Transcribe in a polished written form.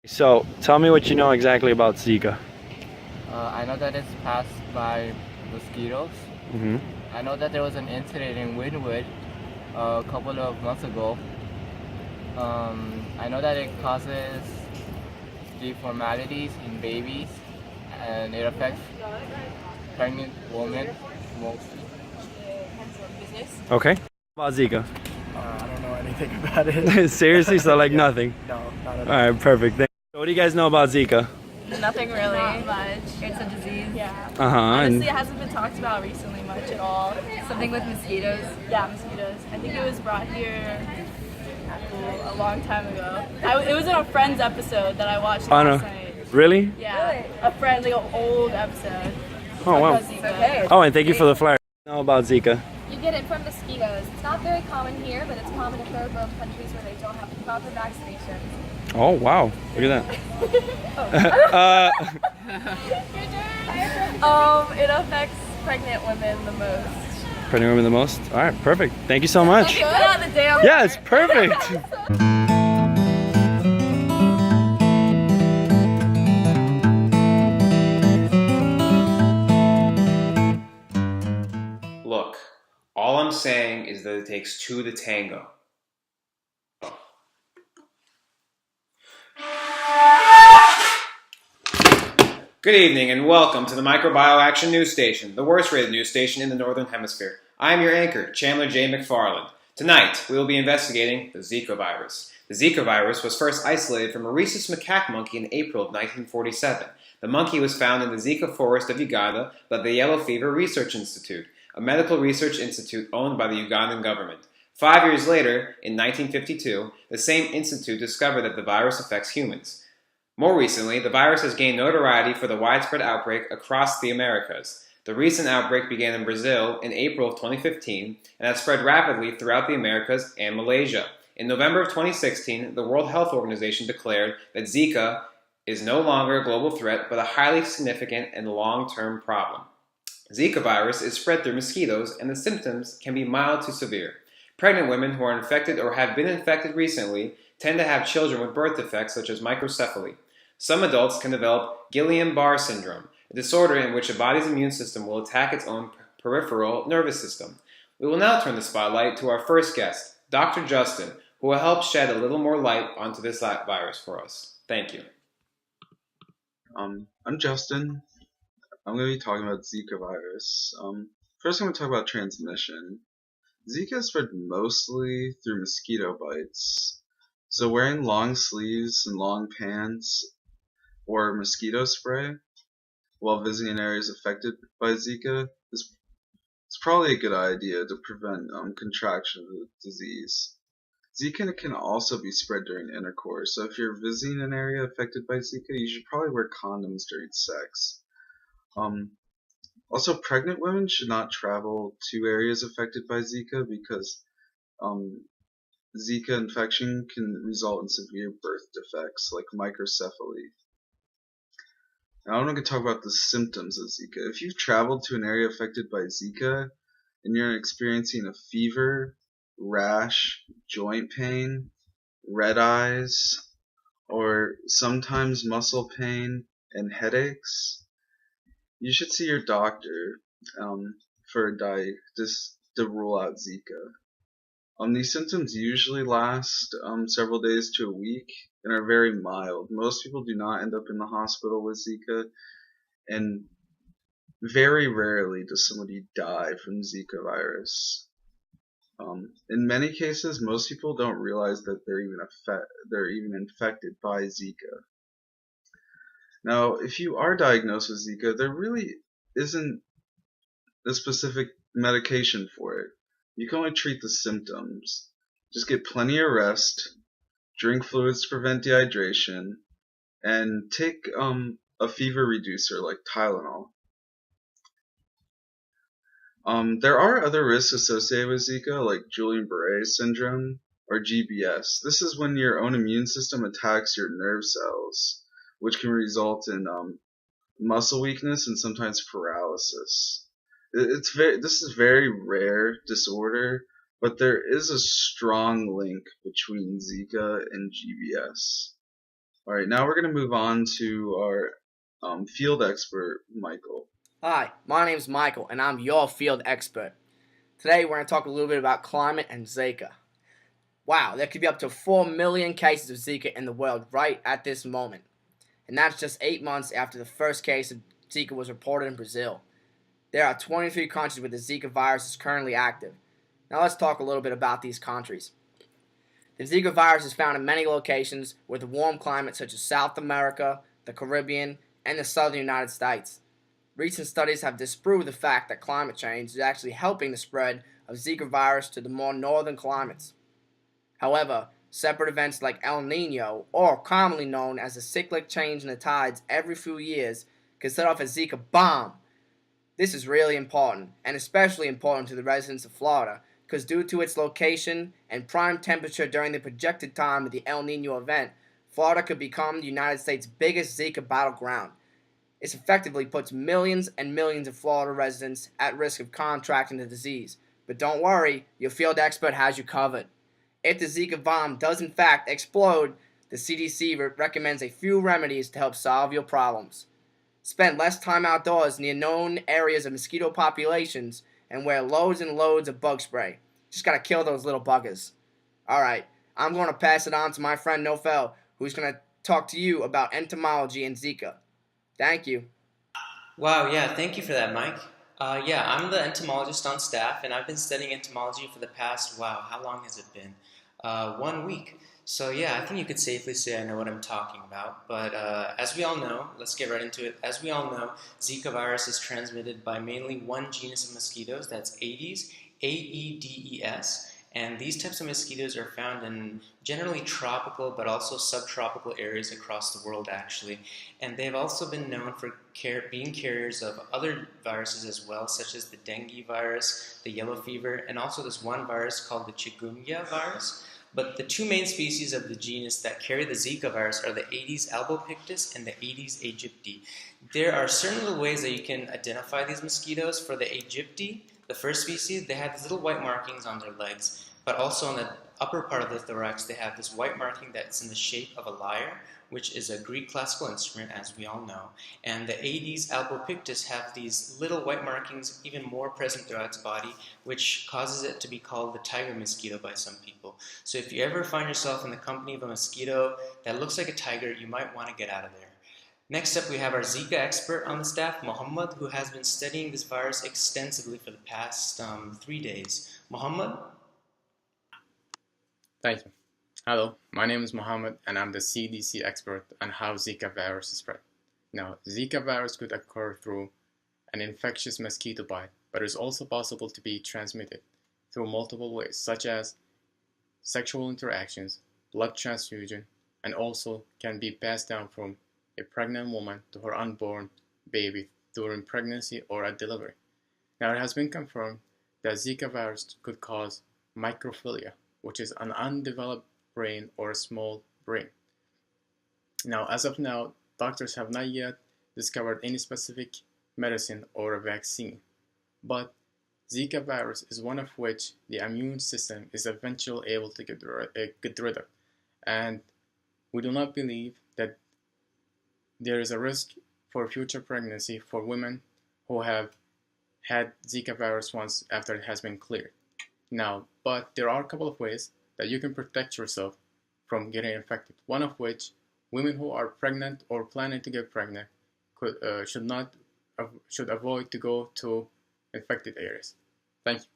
So, tell me what you know exactly about Zika. I know that it's passed by mosquitoes. Hmm. I know that there was an incident in Wynwood a couple of months ago. I know that it causes deformalities in babies and it affects pregnant women mostly. Okay. About Zika. I don't know anything about it. Seriously? So, like Yeah. nothing? No, not at all. Alright, perfect. So what do you guys know about Zika? Nothing really. Not much. It's a disease. Yeah. Uh huh. Honestly, it hasn't been talked about recently much at all. Something with mosquitoes. Yeah, mosquitoes. I think it was brought here a long time ago. It was in a Friends episode that I watched Oh, last no. night. Really? Yeah, a Friends, like an old episode. Oh, wow. About Zika. Oh, and thank you for the flyer. What do you know about Zika? You get it from mosquitoes. It's not very common here, but it's common in third world countries where they don't have proper vaccinations. Oh, wow. Look at that. It affects pregnant women the most. Pregnant women the most? Alright, perfect. Thank you so much. You put on the damn. Yeah, it's perfect. Look, all I'm saying is that it takes two to tango. Good evening and welcome to the Microbiome Action News Station, the worst rated news station in the Northern Hemisphere. I am your anchor, Chandler J. McFarland. Tonight, we will be investigating the Zika virus. The Zika virus was first isolated from a rhesus macaque monkey in April of 1947. The monkey was found in the Zika forest of Uganda by the Yellow Fever Research Institute, a medical research institute owned by the Ugandan government. 5 years later, in 1952, the same institute discovered that the virus affects humans. More recently, the virus has gained notoriety for the widespread outbreak across the Americas. The recent outbreak began in Brazil in April of 2015 and has spread rapidly throughout the Americas and Malaysia. In November of 2016, the World Health Organization declared that Zika is no longer a global threat but a highly significant and long-term problem. Zika virus is spread through mosquitoes and the symptoms can be mild to severe. Pregnant women who are infected or have been infected recently tend to have children with birth defects such as microcephaly. Some adults can develop Guillain-Barré syndrome, a disorder in which a body's immune system will attack its own peripheral nervous system. We will now turn the spotlight to our first guest, Dr. Justin, who will help shed a little more light onto this virus for us. Thank you. I'm Justin. I'm going to be talking about Zika virus. First, I'm going to talk about transmission. Zika is spread mostly through mosquito bites. So wearing long sleeves and long pants or mosquito spray while visiting areas affected by Zika is probably a good idea to prevent contraction of the disease. Zika can also be spread during intercourse, so if you're visiting an area affected by Zika, you should probably wear condoms during sex. Also, pregnant women should not travel to areas affected by Zika because Zika infection can result in severe birth defects like microcephaly. Now I'm going to talk about the symptoms of Zika. If you've traveled to an area affected by Zika and you're experiencing a fever, rash, joint pain, red eyes, or sometimes muscle pain and headaches, you should see your doctor for just to rule out Zika. These symptoms usually last several days to a week and are very mild. Most people do not end up in the hospital with Zika, and very rarely does somebody die from Zika virus. In many cases, most people don't realize that they're even infected by Zika. Now, if you are diagnosed with Zika, there really isn't a specific medication for it. You can only treat the symptoms. Just get plenty of rest, drink fluids to prevent dehydration, and take a fever reducer like Tylenol. There are other risks associated with Zika, like Guillain-Barré syndrome or GBS. This is when your own immune system attacks your nerve cells, which can result in muscle weakness and sometimes paralysis. This is very rare disorder, but there is a strong link between Zika and GBS. All right, now we're going to move on to our field expert, Michael. Hi, my name is Michael, and I'm your field expert. Today, we're going to talk a little bit about climate and Zika. Wow, there could be up to 4 million cases of Zika in the world right at this moment. And that's just 8 months after the first case of Zika was reported in Brazil. There are 23 countries where the Zika virus is currently active. Now let's talk a little bit about these countries. The Zika virus is found in many locations with warm climates such as South America, the Caribbean, and the southern United States. Recent studies have disproved the fact that climate change is actually helping the spread of Zika virus to the more northern climates. However, separate events like El Nino, or commonly known as a cyclic change in the tides every few years, can set off a Zika bomb. This is really important, and especially important to the residents of Florida, because due to its location and prime temperature during the projected time of the El Nino event, Florida could become the United States' biggest Zika battleground. This effectively puts millions and millions of Florida residents at risk of contracting the disease. But don't worry, your field expert has you covered. If the Zika bomb does in fact explode, the CDC recommends a few remedies to help solve your problems. Spend less time outdoors near known areas of mosquito populations and wear loads and loads of bug spray. Just gotta kill those little buggers. Alright, I'm going to pass it on to my friend Nofel, who's going to talk to you about entomology and Zika. Thank you. Wow, yeah, thank you for that, Mike. Yeah, I'm the entomologist on staff, and I've been studying entomology for the past, wow, how long has it been? 1 week. So yeah, I think you could safely say I know what I'm talking about. But as we all know, let's get right into it. As we all know, Zika virus is transmitted by mainly one genus of mosquitoes, that's Aedes, Aedes, and these types of mosquitoes are found in generally tropical but also subtropical areas across the world actually. And they've also been known for being carriers of other viruses as well, such as the dengue virus, the yellow fever, and also this one virus called the chikungunya virus. But the two main species of the genus that carry the Zika virus are the Aedes albopictus and the Aedes aegypti. There are certain little ways that you can identify these mosquitoes. For the aegypti, the first species, they have these little white markings on their legs, but also on the upper part of the thorax, they have this white marking that's in the shape of a lyre, which is a Greek classical instrument, as we all know. And the Aedes albopictus have these little white markings even more present throughout its body, which causes it to be called the tiger mosquito by some people. So if you ever find yourself in the company of a mosquito that looks like a tiger, you might want to get out of there. Next up, we have our Zika expert on the staff, Mohammed, who has been studying this virus extensively for the past 3 days. Mohammed? Thank you. Hello, my name is Mohammed and I'm the CDC expert on how Zika virus is spread. Now, Zika virus could occur through an infectious mosquito bite, but it's also possible to be transmitted through multiple ways, such as sexual interactions, blood transfusion, and also can be passed down from a pregnant woman to her unborn baby during pregnancy or at delivery. Now, it has been confirmed that Zika virus could cause microphilia, which is an undeveloped brain or a small brain. Now, as of now, doctors have not yet discovered any specific medicine or a vaccine, but Zika virus is one of which the immune system is eventually able to get rid of, and we do not believe that there is a risk for future pregnancy for women who have had Zika virus once after it has been cleared. Now, but there are a couple of ways that you can protect yourself from getting infected. One of which, women who are pregnant or planning to get pregnant should avoid to go to infected areas. Thank you.